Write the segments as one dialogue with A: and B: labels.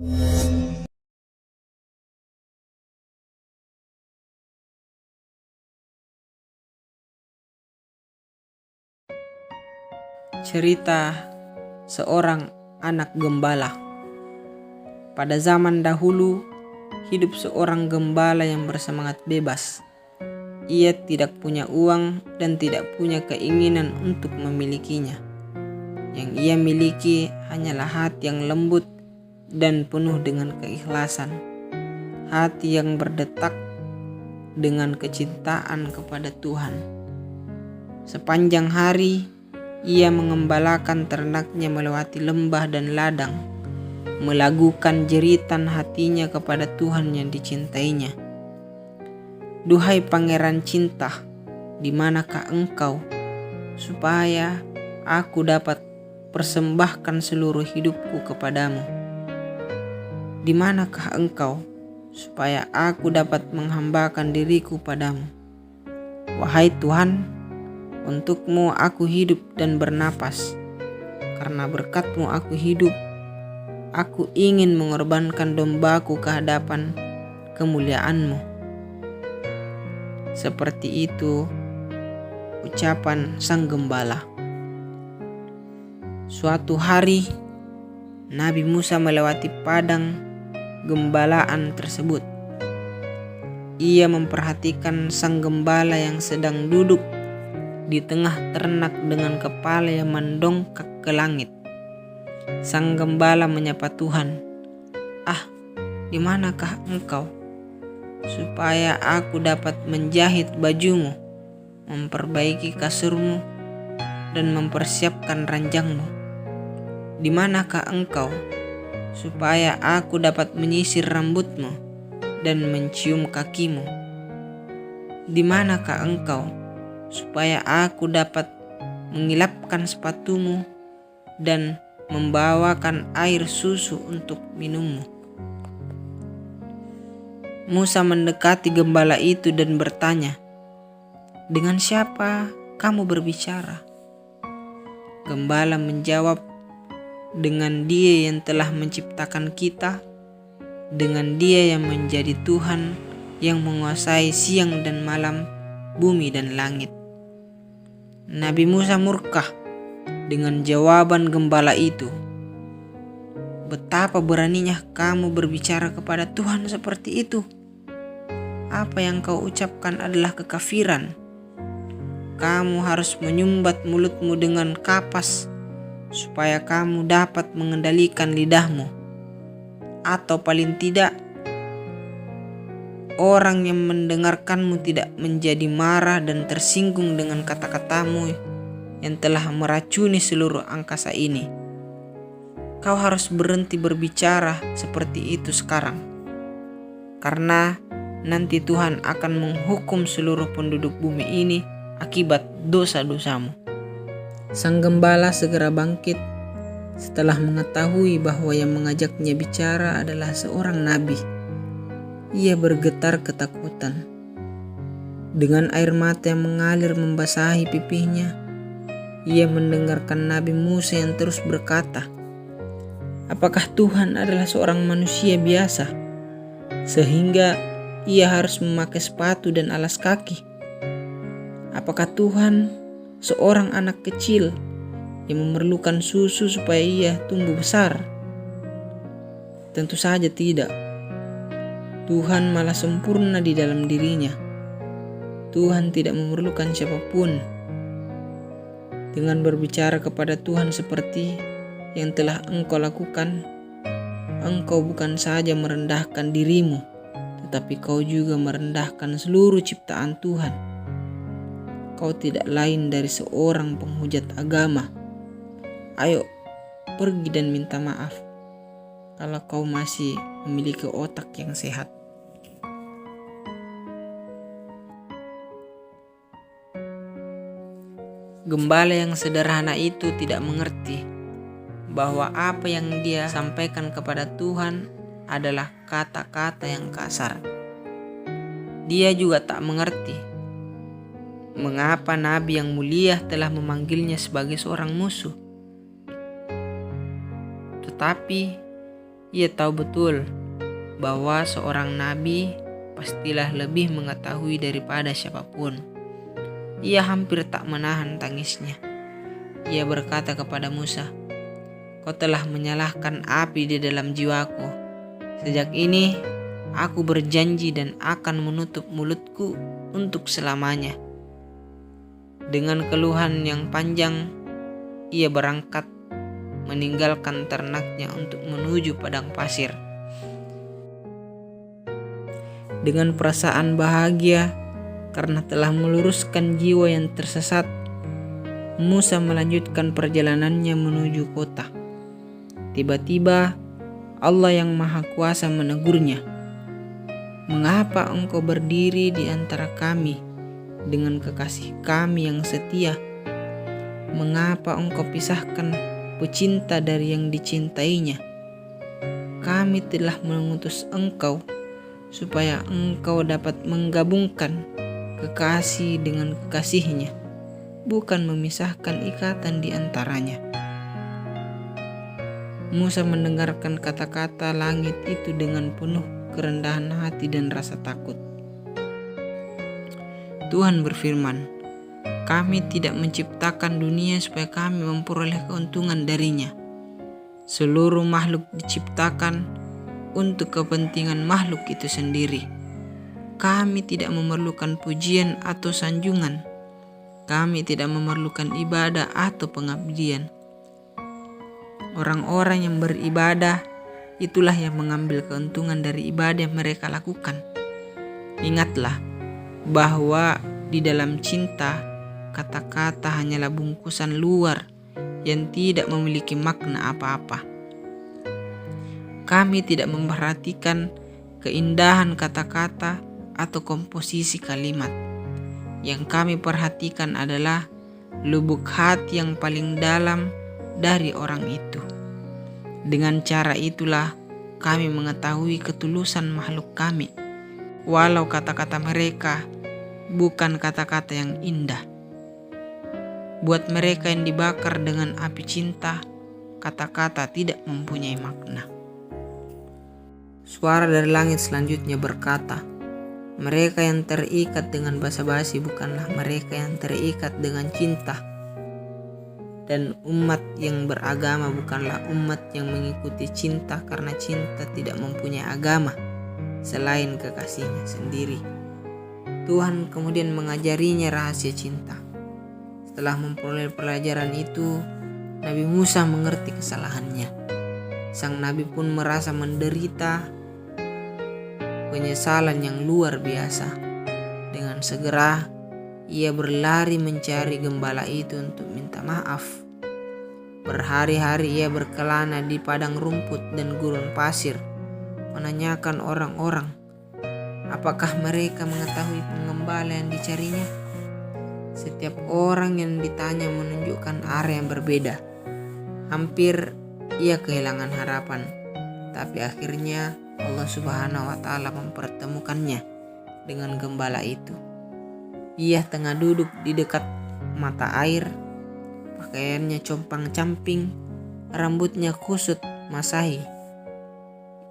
A: Cerita seorang anak gembala. Pada zaman dahulu, hidup seorang gembala yang bersemangat bebas. Ia tidak punya uang dan tidak punya keinginan untuk memilikinya. Yang ia miliki hanyalah hati yang lembut dan penuh dengan keikhlasan. Hati yang berdetak dengan kecintaan kepada Tuhan. Sepanjang hari, ia mengembalakan ternaknya melewati lembah dan ladang, melagukan jeritan hatinya kepada Tuhan yang dicintainya. Duhai pangeran cinta, di manakah engkau, supaya aku dapat persembahkan seluruh hidupku kepadamu? Di manakah engkau, supaya aku dapat menghambakan diriku padamu? Wahai Tuhan, untuk-Mu aku hidup dan bernapas. Karena berkat-Mu aku hidup. Aku ingin mengorbankan dombaku ke hadapan kemuliaan-Mu. Seperti itu ucapan sang gembala. Suatu hari, Nabi Musa melewati padang gembalaan tersebut. Ia memperhatikan sang gembala yang sedang duduk di tengah ternak dengan kepala yang mendongak ke langit. Sang gembala menyapa Tuhan, di manakah engkau, supaya aku dapat menjahit bajumu, memperbaiki kasurmu, dan mempersiapkan ranjangmu? Di manakah engkau, supaya aku dapat menyisir rambutmu dan mencium kakimu? Di manakah engkau, supaya aku dapat mengilapkan sepatumu dan membawakan air susu untuk minummu? Musa mendekati gembala itu dan bertanya, "Dengan siapa kamu berbicara?" Gembala menjawab, "Dengan Dia yang telah menciptakan kita, dengan Dia yang menjadi Tuhan yang menguasai siang dan malam, bumi dan langit." Nabi Musa murka dengan jawaban gembala itu. "Betapa beraninya kamu berbicara kepada Tuhan seperti itu? Apa yang kau ucapkan adalah kekafiran. Kamu harus menyumbat mulutmu dengan kapas supaya kamu dapat mengendalikan lidahmu. Atau paling tidak, orang yang mendengarkanmu tidak menjadi marah dan tersinggung dengan kata-katamu yang telah meracuni seluruh angkasa ini. Kau harus berhenti berbicara seperti itu sekarang, karena nanti Tuhan akan menghukum seluruh penduduk bumi ini akibat dosa-dosamu." Sang gembala segera bangkit setelah mengetahui bahwa yang mengajaknya bicara adalah seorang nabi. Ia bergetar ketakutan. Dengan air mata yang mengalir membasahi pipinya, ia mendengarkan Nabi Musa yang terus berkata, "Apakah Tuhan adalah seorang manusia biasa, sehingga ia harus memakai sepatu dan alas kaki? Apakah Tuhan seorang anak kecil yang memerlukan susu supaya ia tumbuh besar? Tentu saja tidak. Tuhan malah sempurna di dalam dirinya. Tuhan tidak memerlukan siapapun." Dengan berbicara kepada Tuhan seperti yang telah engkau lakukan, engkau bukan saja merendahkan dirimu, tetapi kau juga merendahkan seluruh ciptaan Tuhan. Kau tidak lain dari seorang penghujat agama. Ayo, pergi dan minta maaf kalau kau masih memiliki otak yang sehat. Gembala yang sederhana itu tidak mengerti bahwa apa yang dia sampaikan kepada Tuhan adalah kata-kata yang kasar. Dia juga tak mengerti mengapa Nabi yang mulia telah memanggilnya sebagai seorang musuh. Tetapi Ia tahu betul bahwa seorang nabi pastilah lebih mengetahui daripada siapapun. Ia hampir tak menahan tangisnya. Ia berkata kepada Musa, "Kau telah menyalakan api di dalam jiwaku. Sejak ini aku berjanji dan akan menutup mulutku untuk selamanya." Dengan keluhan yang panjang, ia berangkat meninggalkan ternaknya untuk menuju padang pasir. Dengan perasaan bahagia karena telah meluruskan jiwa yang tersesat, Musa melanjutkan perjalanannya menuju kota. Tiba-tiba Allah yang Maha Kuasa menegurnya, "Mengapa engkau berdiri di antara kami dengan kekasih kami yang setia? Mengapa engkau pisahkan pecinta dari yang dicintainya? Kami telah mengutus engkau supaya engkau dapat menggabungkan kekasih dengan kekasihnya, bukan memisahkan ikatan di antaranya." Musa mendengarkan kata-kata langit itu dengan penuh kerendahan hati dan rasa takut. Tuhan berfirman, "Kami tidak menciptakan dunia supaya kami memperoleh keuntungan darinya. Seluruh makhluk diciptakan untuk kepentingan makhluk itu sendiri. Kami tidak memerlukan pujian atau sanjungan. Kami tidak memerlukan ibadah atau pengabdian. Orang-orang yang beribadah itulah yang mengambil keuntungan dari ibadah yang mereka lakukan. Ingatlah bahwa di dalam cinta, kata-kata hanyalah bungkusan luar yang tidak memiliki makna apa-apa. Kami tidak memperhatikan keindahan kata-kata atau komposisi kalimat. Yang kami perhatikan adalah lubuk hati yang paling dalam dari orang itu. Dengan cara itulah kami mengetahui ketulusan makhluk kami, walau kata-kata mereka bukan kata-kata yang indah. Buat mereka yang dibakar dengan api cinta, kata-kata tidak mempunyai makna." Suara dari langit selanjutnya berkata, "Mereka yang terikat dengan basa-basi bukanlah mereka yang terikat dengan cinta. Dan umat yang beragama bukanlah umat yang mengikuti cinta, karena cinta tidak mempunyai agama selain kekasihnya sendiri." Tuhan kemudian mengajarinya rahasia cinta. Setelah memperoleh pelajaran itu, Nabi Musa mengerti kesalahannya. Sang nabi pun merasa menderita penyesalan yang luar biasa. Dengan segera ia berlari mencari gembala itu untuk minta maaf. Berhari-hari ia berkelana di padang rumput dan gurun pasir, menanyakan orang-orang apakah mereka mengetahui pengembala yang dicarinya. Setiap orang yang ditanya menunjukkan arah yang berbeda. Hampir ia kehilangan harapan, tapi akhirnya Allah Subhanahu wa Ta'ala mempertemukannya dengan gembala itu. Ia tengah duduk di dekat mata air, pakaiannya compang-camping, rambutnya kusut masahi.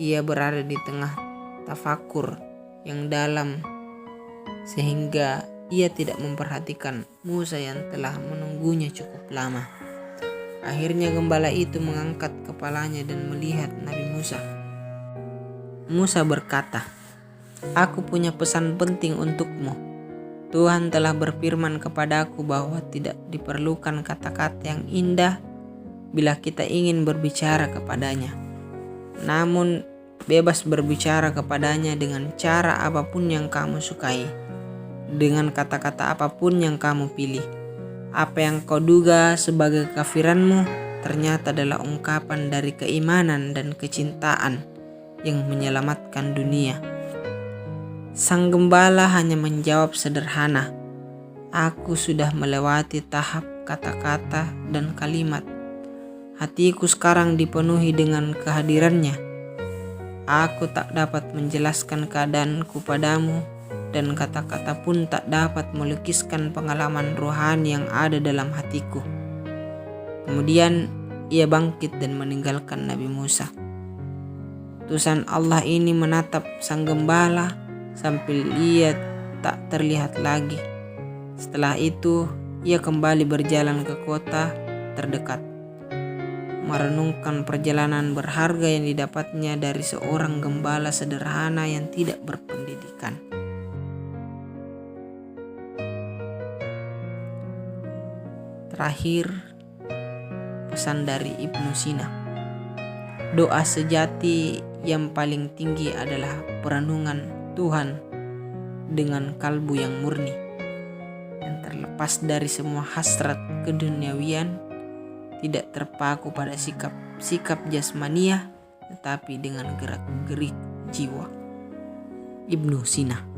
A: Ia berada di tengah tafakur yang dalam, sehingga ia tidak memperhatikan Musa yang telah menunggunya cukup lama. Akhirnya gembala itu mengangkat kepalanya dan melihat Nabi Musa. Musa berkata, "Aku punya pesan penting untukmu. Tuhan telah berfirman kepadaku bahwa tidak diperlukan kata-kata yang indah bila kita ingin berbicara kepadanya. Namun bebas berbicara kepadanya dengan cara apapun yang kamu sukai, dengan kata-kata apapun yang kamu pilih. Apa yang kau duga sebagai kekafiranmu ternyata adalah ungkapan dari keimanan dan kecintaan yang menyelamatkan dunia." Sang gembala hanya menjawab sederhana, "Aku sudah melewati tahap kata-kata dan kalimat. Hatiku sekarang dipenuhi dengan kehadirannya. Aku tak dapat menjelaskan keadaanku padamu, dan kata-kata pun tak dapat melukiskan pengalaman rohani yang ada dalam hatiku." Kemudian ia bangkit dan meninggalkan Nabi Musa. Utusan Allah ini menatap sang gembala sampai ia tak terlihat lagi. Setelah itu, ia kembali berjalan ke kota terdekat, merenungkan perjalanan berharga yang didapatnya dari seorang gembala sederhana yang tidak berpendidikan. Terakhir, pesan dari Ibnu Sina. Doa sejati yang paling tinggi adalah perenungan Tuhan dengan kalbu yang murni, yang terlepas dari semua hasrat keduniawian, tidak terpaku pada sikap jasmaniah, tetapi dengan gerak-gerik jiwa. Ibnu Sina.